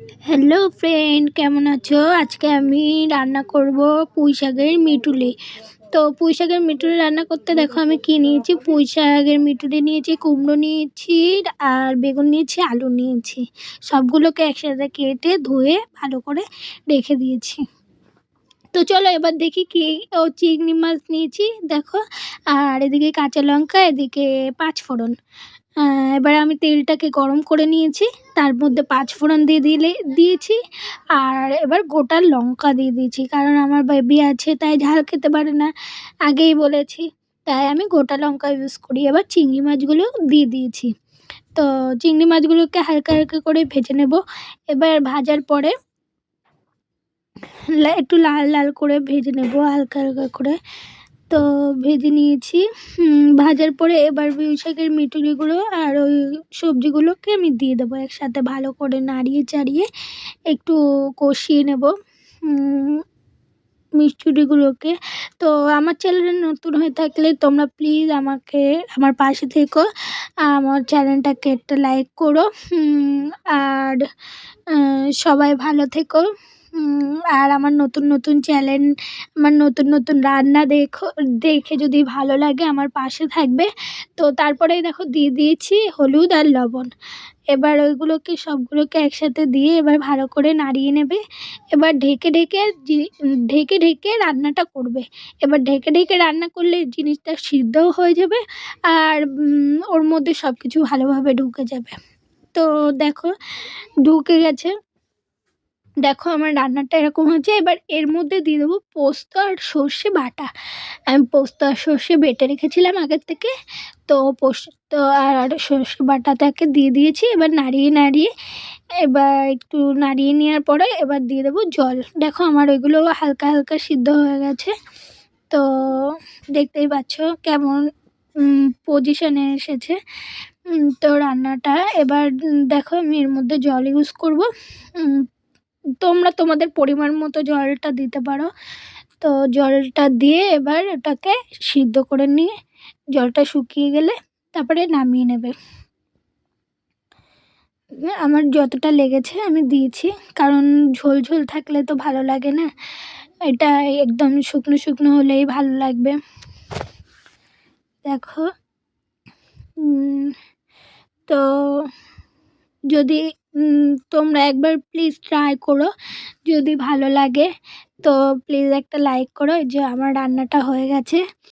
Hello friend, কেমন আছো? আজকে আমি রান্না করব পুঁই শাকের মিটুলি। তো পুঁই শাকের মিটুলি রান্না করতে দেখো আমি কি নিয়েছি। পুঁই শাকের মিটুলি নিয়েছি, কুমড়ো নিয়েছি, আর বেগুন নিয়েছি, আলু নিয়েছি। সবগুলোকে একসাথে কেটে ধুয়ে ভালো করে রেখে দিয়েছি। তো চলো এবার দেখি কি। চিংড়ি মাছ নিয়েছি দেখো, আর এদিকে কাঁচা লঙ্কা, এদিকে পাঁচফোড়ন। এবার আমি তেলটাকে গরম করে নিয়েছি, তার মধ্যে পাঁচফোড়ন দিয়েছি। আর এবার গোটা লঙ্কা দিয়ে দিয়েছি, কারণ আমার বেবি আছে তাই ঝাল খেতে পারে না, আগেই বলেছি। তাই আমি গোটা লঙ্কা ইউজ করি। এবার চিংড়ি মাছগুলো দিয়ে দিয়েছি। তো চিংড়ি মাছগুলোকে হালকা হালকা করে ভেজে নেব। এবার ভাজার পরে একটু লাল লাল করে ভেজে নেব হালকা হালকা করে। তো ভেজে নিয়েছি। ভাজার পরে এবার পুঁই শাকের মিটুলিগুলো আর ওই সবজিগুলোকে আমি দিয়ে দেবো একসাথে, ভালো করে নাড়িয়ে চাড়িয়ে একটু কষিয়ে নেব মিষ্টিগুলোকে। তো আমার চ্যানেলে নতুন হয়ে থাকলে তোমরা প্লিজ আমার পাশে থেকো, আমার চ্যানেলটাকে একটা লাইক করো। আর সবাই ভালো থেকো। আর আমার নতুন নতুন চ্যানেল, আমার নতুন নতুন রান্না দেখে যদি ভালো লাগে আমার পাশে থাকবে। তো তারপরেই দেখো দিয়ে দিয়েছি হলুদ আর লবণ। এবার ওইগুলোকে সবগুলোকে একসাথে দিয়ে এবার ভালো করে নাড়িয়ে নেবে। এবার ঢেকে ঢেকে রান্নাটা করবে। এবার ঢেকে ঢেকে রান্না করলে জিনিসটা সিদ্ধও হয়ে যাবে, আর ওর মধ্যে সব কিছু ভালোভাবে ঢুকে যাবে। তো দেখো ঢুকে গেছে। দেখো আমার রান্নাটা এরকম হয়েছে। এবার এর মধ্যে দিয়ে দেবো পোস্ত আর সর্ষে বাটা। আমি পোস্ত আর সর্ষে বেটে রেখেছিলাম আগের থেকে। তো পোস্ত আর সর্ষে বাটাটাকে দিয়ে দিয়েছি। এবার নাড়িয়ে নাড়িয়ে এবার একটু নাড়িয়ে নেওয়ার পরে এবার দিয়ে দেবো জল। দেখো আমার ওইগুলো হালকা হালকা সিদ্ধ হয়ে গেছে। তো দেখতেই পাচ্ছ কেমন পজিশনে এসেছে। তো রান্নাটা এবার দেখো আমি এর মধ্যে জল ইউজ করব। তোমরা তোমাদের পরিমাণ মতো জলটা দিতে পারো। তো জলটা দিয়ে এবার ওটাকে সিদ্ধ করে নিয়ে জলটা শুকিয়ে গেলে তারপরে নামিয়ে নেবে। আমার যতটা লেগেছে আমি দিয়েছি, কারণ ঝোল ঝোল থাকলে তো ভালো লাগে না। এটা একদম শুকনো শুকনো হলেই ভালো লাগবে। দেখো তো যদি তোমরা একবার প্লিজ ট্রাই করো, যদি ভালো লাগে তো প্লিজ একটা লাইক করো। এই যে আমার রান্নাটা হয়ে গেছে।